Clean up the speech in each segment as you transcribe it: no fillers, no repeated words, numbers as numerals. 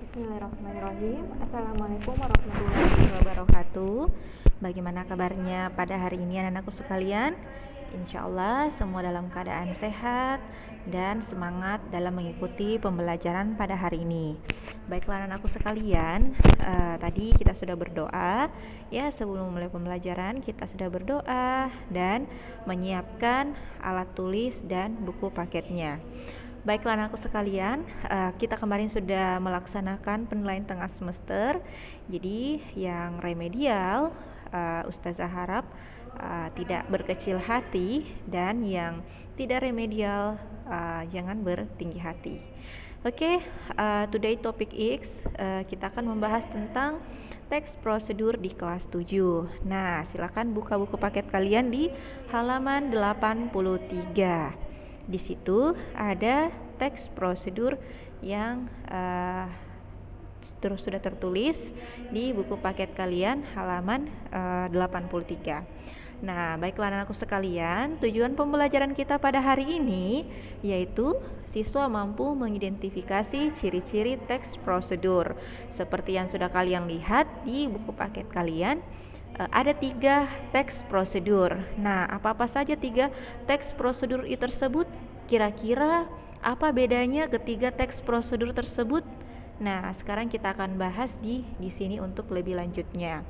Bismillahirrahmanirrahim. Assalamualaikum warahmatullahi wabarakatuh. Bagaimana kabarnya pada hari ini anak-anakku sekalian? Insya Allah semua dalam keadaan sehat dan semangat dalam mengikuti pembelajaran pada hari ini. Baiklah anak-anakku sekalian, tadi kita sudah berdoa ya. Sebelum mulai pembelajaran kita sudah berdoa dan menyiapkan alat tulis dan buku paketnya. Baiklah anakku sekalian, kita kemarin sudah melaksanakan penilaian tengah semester. Jadi yang remedial, Ustazah harap tidak berkecil hati, dan yang tidak remedial jangan bertinggi hati. Oke, today topic X, kita akan membahas tentang teks prosedur di kelas 7. Nah, silakan buka buku paket kalian di halaman 83. Di situ ada teks prosedur yang sudah tertulis di buku paket kalian halaman 83. Nah, baiklah anakku sekalian, tujuan pembelajaran kita pada hari ini yaitu siswa mampu mengidentifikasi ciri-ciri teks prosedur. Seperti yang sudah kalian lihat di buku paket kalian, ada 3 teks prosedur. Nah, apa-apa saja 3 teks prosedur tersebut? Kira-kira apa bedanya ketiga teks prosedur tersebut? Nah, sekarang kita akan bahas di sini untuk lebih lanjutnya.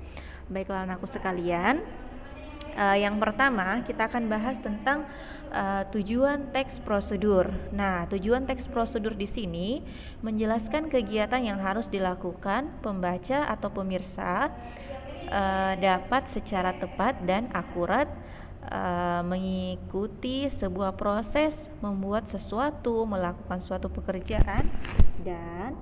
Baiklah anakku sekalian, yang pertama kita akan bahas tentang tujuan teks prosedur. Nah, tujuan teks prosedur di sini menjelaskan kegiatan yang harus dilakukan pembaca atau pemirsa dapat secara tepat dan akurat mengikuti sebuah proses membuat sesuatu, melakukan suatu pekerjaan dan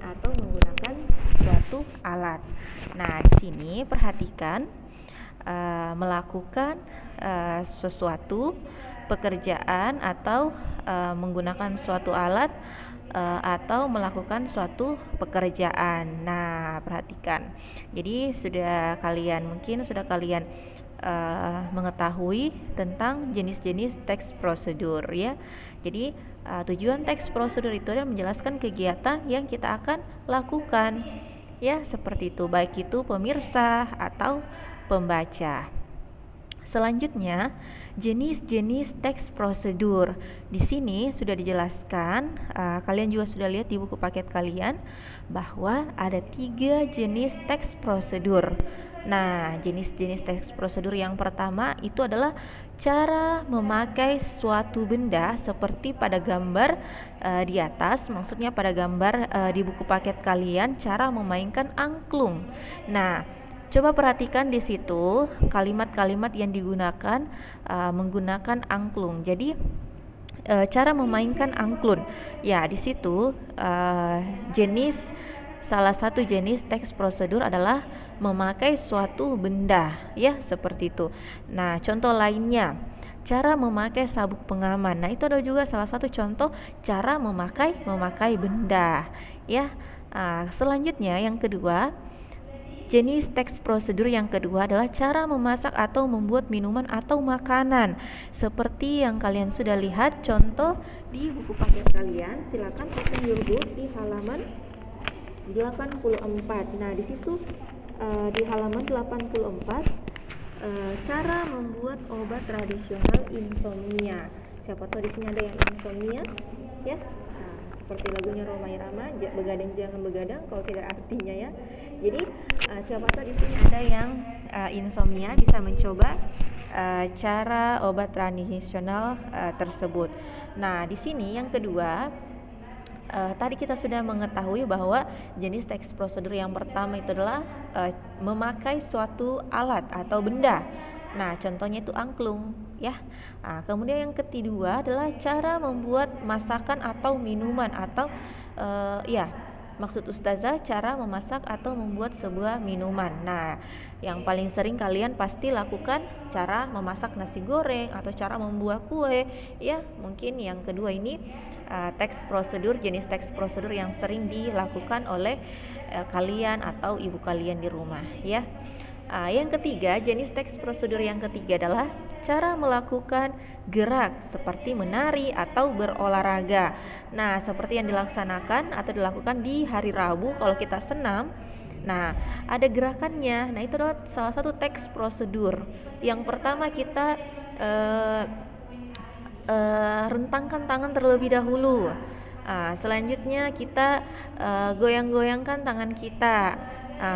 atau menggunakan suatu alat. Nah, di sini perhatikan melakukan sesuatu pekerjaan atau menggunakan suatu alat atau melakukan suatu pekerjaan. Nah, perhatikan. Jadi mungkin sudah kalian mengetahui tentang jenis-jenis teks prosedur ya. Jadi tujuan teks prosedur itu adalah menjelaskan kegiatan yang kita akan lakukan ya, seperti itu, baik itu pemirsa atau pembaca. Selanjutnya, jenis-jenis teks prosedur. Di sini sudah dijelaskan, kalian juga sudah lihat di buku paket kalian bahwa ada 3 jenis teks prosedur. Nah, jenis-jenis teks prosedur yang pertama itu adalah cara memakai suatu benda seperti pada gambar di atas. Maksudnya pada gambar di buku paket kalian cara memainkan angklung. Nah, coba perhatikan di situ kalimat-kalimat yang digunakan menggunakan angklung. Jadi cara memainkan angklung. Ya, di situ salah satu jenis teks prosedur adalah memakai suatu benda ya, seperti itu. Nah, contoh lainnya cara memakai sabuk pengaman. Nah, itu ada juga salah satu contoh cara memakai benda ya. Selanjutnya yang kedua, jenis teks prosedur yang kedua adalah cara memasak atau membuat minuman atau makanan. Seperti yang kalian sudah lihat contoh di buku paket kalian, silakan open your book di halaman 84. Nah, di situ di halaman 84 cara membuat obat tradisional insomnia. Siapa tahu di sini ada yang insomnia ya. Seperti lagunya Rhoma Irama, begadang jangan begadang, kalau tidak artinya ya. Jadi siapa tahu di sini ada yang insomnia bisa mencoba cara obat tradisional tersebut. Nah, di sini yang kedua, tadi kita sudah mengetahui bahwa jenis teks prosedur yang pertama itu adalah memakai suatu alat atau benda. Nah, contohnya itu angklung ya. Nah, kemudian yang kedua adalah cara membuat masakan atau minuman atau maksud Ustazah cara memasak atau membuat sebuah minuman. Nah, yang paling sering kalian pasti lakukan cara memasak nasi goreng atau cara membuat kue ya. Mungkin yang kedua ini jenis teks prosedur yang sering dilakukan oleh kalian atau ibu kalian di rumah ya. Yang ketiga, jenis teks prosedur yang ketiga adalah cara melakukan gerak seperti menari atau berolahraga. Nah, seperti yang dilaksanakan atau dilakukan di hari Rabu kalau kita senam. Nah, ada gerakannya. Nah, itu adalah salah satu teks prosedur. Yang pertama kita rentangkan tangan terlebih dahulu. Selanjutnya kita goyang-goyangkan tangan kita.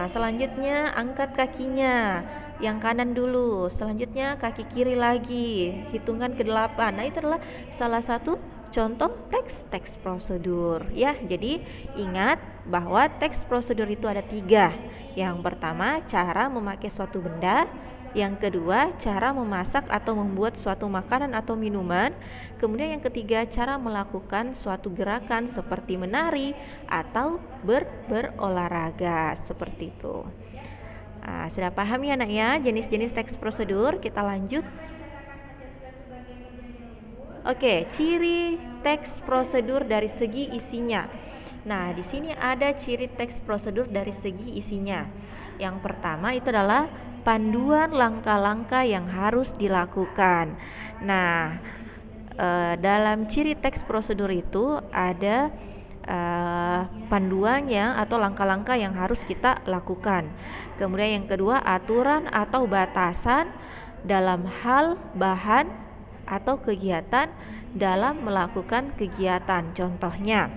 Selanjutnya angkat kakinya, yang kanan dulu. Selanjutnya kaki kiri lagi, hitungan ke-8. Nah, itu adalah salah satu contoh teks prosedur ya. Jadi ingat bahwa teks prosedur itu ada 3. Yang pertama, cara memakai suatu benda. Yang kedua, cara memasak atau membuat suatu makanan atau minuman. Kemudian yang ketiga, cara melakukan suatu gerakan seperti menari atau berolahraga seperti itu. Sudah paham ya anak ya jenis-jenis teks prosedur? Kita lanjut. Oke, ciri teks prosedur dari segi isinya. Nah, di sini ada ciri teks prosedur dari segi isinya. Yang pertama itu adalah panduan langkah-langkah yang harus dilakukan. Nah, dalam ciri teks prosedur itu ada panduannya atau langkah-langkah yang harus kita lakukan. Kemudian yang kedua, aturan atau batasan dalam hal, bahan atau kegiatan dalam melakukan kegiatan. Contohnya,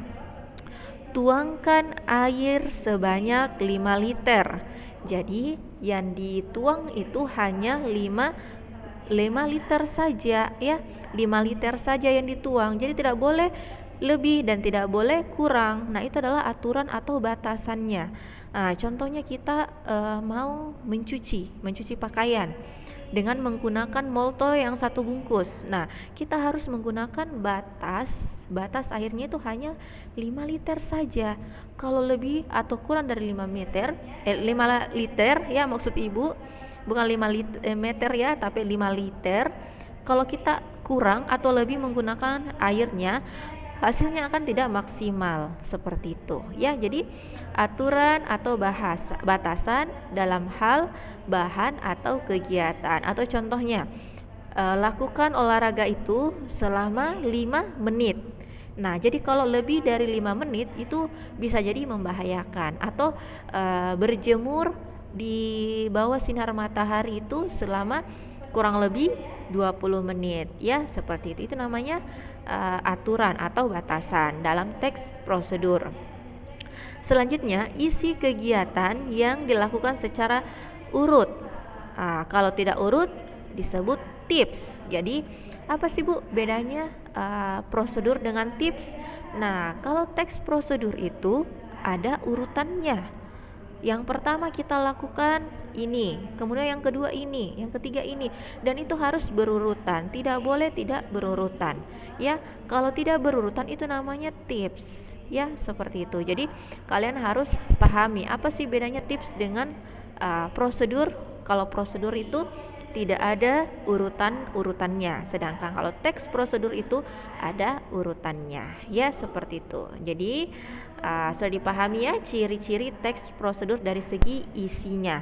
tuangkan air sebanyak 5 liter. Jadi yang dituang itu hanya 5 liter saja ya. 5 liter saja yang dituang. Jadi tidak boleh lebih dan tidak boleh kurang. Nah, itu adalah aturan atau batasannya. Nah, contohnya kita mau mencuci pakaian dengan menggunakan molto yang 1 bungkus. Nah, kita harus menggunakan batas airnya itu hanya 5 liter saja. Kalau lebih atau kurang dari 5 liter ya, maksud Ibu bukan 5 meter ya, tapi 5 liter. Kalau kita kurang atau lebih menggunakan airnya, hasilnya akan tidak maksimal seperti itu ya. Jadi aturan atau batasan dalam hal, bahan atau kegiatan. Atau contohnya, lakukan olahraga itu selama 5 menit. Nah, jadi kalau lebih dari 5 menit itu bisa jadi membahayakan. Atau berjemur di bawah sinar matahari itu selama kurang lebih 20 menit ya, seperti itu. Itu namanya aturan atau batasan dalam teks prosedur. Selanjutnya, isi kegiatan yang dilakukan secara urut. Kalau tidak urut disebut tips. Jadi apa sih Bu bedanya prosedur dengan tips? Nah, kalau teks prosedur itu ada urutannya. Yang pertama kita lakukan ini, kemudian yang kedua ini, yang ketiga ini, dan itu harus berurutan, tidak boleh tidak berurutan ya. Kalau tidak berurutan itu namanya tips ya, seperti itu. Jadi kalian harus pahami apa sih bedanya tips dengan prosedur. Kalau prosedur itu tidak ada urutannya, sedangkan kalau teks prosedur itu ada urutannya ya, seperti itu. Jadi sudah dipahami ya ciri-ciri teks prosedur dari segi isinya.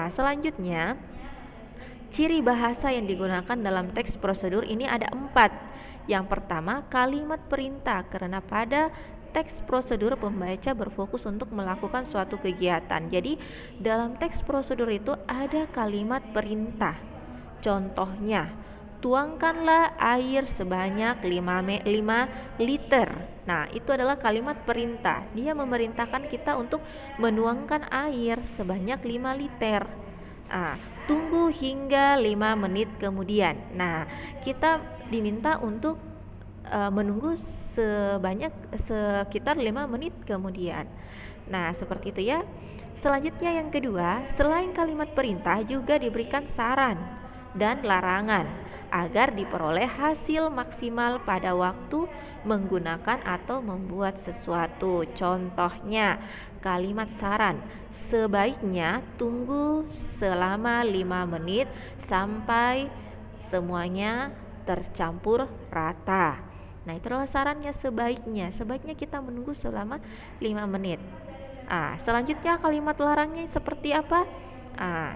Selanjutnya, ciri bahasa yang digunakan dalam teks prosedur ini ada 4. Yang pertama, kalimat perintah, karena pada teks prosedur pembaca berfokus untuk melakukan suatu kegiatan. Jadi dalam teks prosedur itu ada kalimat perintah. Contohnya, tuangkanlah air sebanyak 5 liter. Nah, itu adalah kalimat perintah. Dia memerintahkan kita untuk menuangkan air sebanyak 5 liter. Tunggu hingga 5 menit kemudian. Nah, kita diminta untuk menunggu sekitar 5 menit kemudian. Nah, seperti itu ya. Selanjutnya yang kedua, selain kalimat perintah juga diberikan saran dan larangan agar diperoleh hasil maksimal pada waktu menggunakan atau membuat sesuatu. Contohnya, kalimat saran, sebaiknya tunggu selama 5 menit sampai semuanya tercampur rata. Nah, itu adalah sarannya, sebaiknya kita menunggu selama 5 menit. Selanjutnya kalimat larangnya seperti apa? Ah,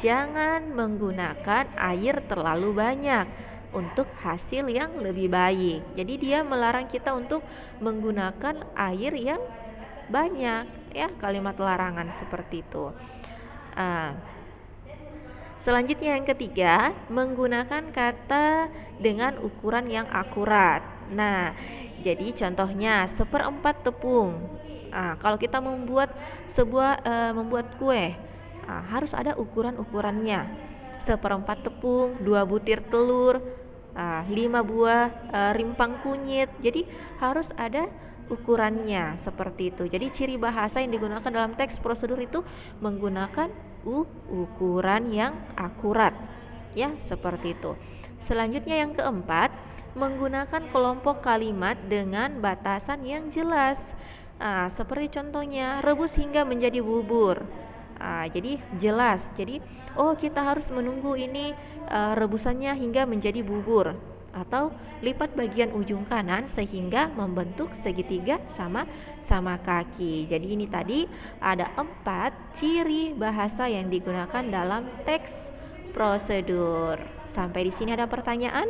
jangan menggunakan air terlalu banyak untuk hasil yang lebih baik. Jadi dia melarang kita untuk menggunakan air yang banyak, ya, kalimat larangan seperti itu. Ah, Selanjutnya yang ketiga, menggunakan kata dengan ukuran yang akurat. Nah, jadi contohnya seperempat tepung. Kalau kita membuat kue, harus ada ukuran-ukurannya. Seperempat tepung, 2 butir telur, 5 buah rimpang kunyit. Jadi harus ada ukurannya seperti itu. Jadi ciri bahasa yang digunakan dalam teks prosedur itu menggunakan ukuran yang akurat, ya, seperti itu. Selanjutnya yang keempat, menggunakan kelompok kalimat dengan batasan yang jelas. Seperti contohnya rebus hingga menjadi bubur. Jadi jelas. Jadi kita harus menunggu ini rebusannya hingga menjadi bubur, atau lipat bagian ujung kanan sehingga membentuk segitiga sama kaki. Jadi ini tadi ada 4 ciri bahasa yang digunakan dalam teks prosedur. Sampai di sini ada pertanyaan?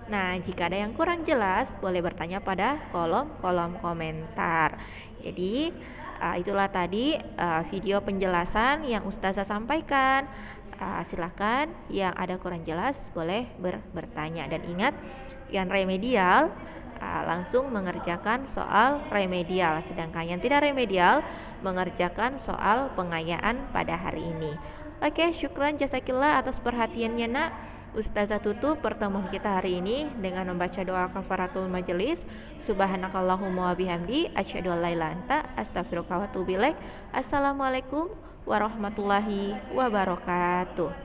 Nah, jika ada yang kurang jelas, boleh bertanya pada kolom komentar. Jadi, itulah tadi video penjelasan yang Ustazah sampaikan. Silahkan yang ada kurang jelas boleh bertanya. Dan ingat, yang remedial langsung mengerjakan soal remedial, sedangkan yang tidak remedial mengerjakan soal pengayaan pada hari ini. Oke, syukran jazakillah atas perhatiannya, Nak. Ustazah tutup pertemuan kita hari ini dengan membaca doa kafaratul majelis. Subhanakallahumma wa bihamdi asyhadu an la ilaha illa anta astaghfiruka wa atubu ilaik. Assalamualaikum warahmatullahi wabarakatuh.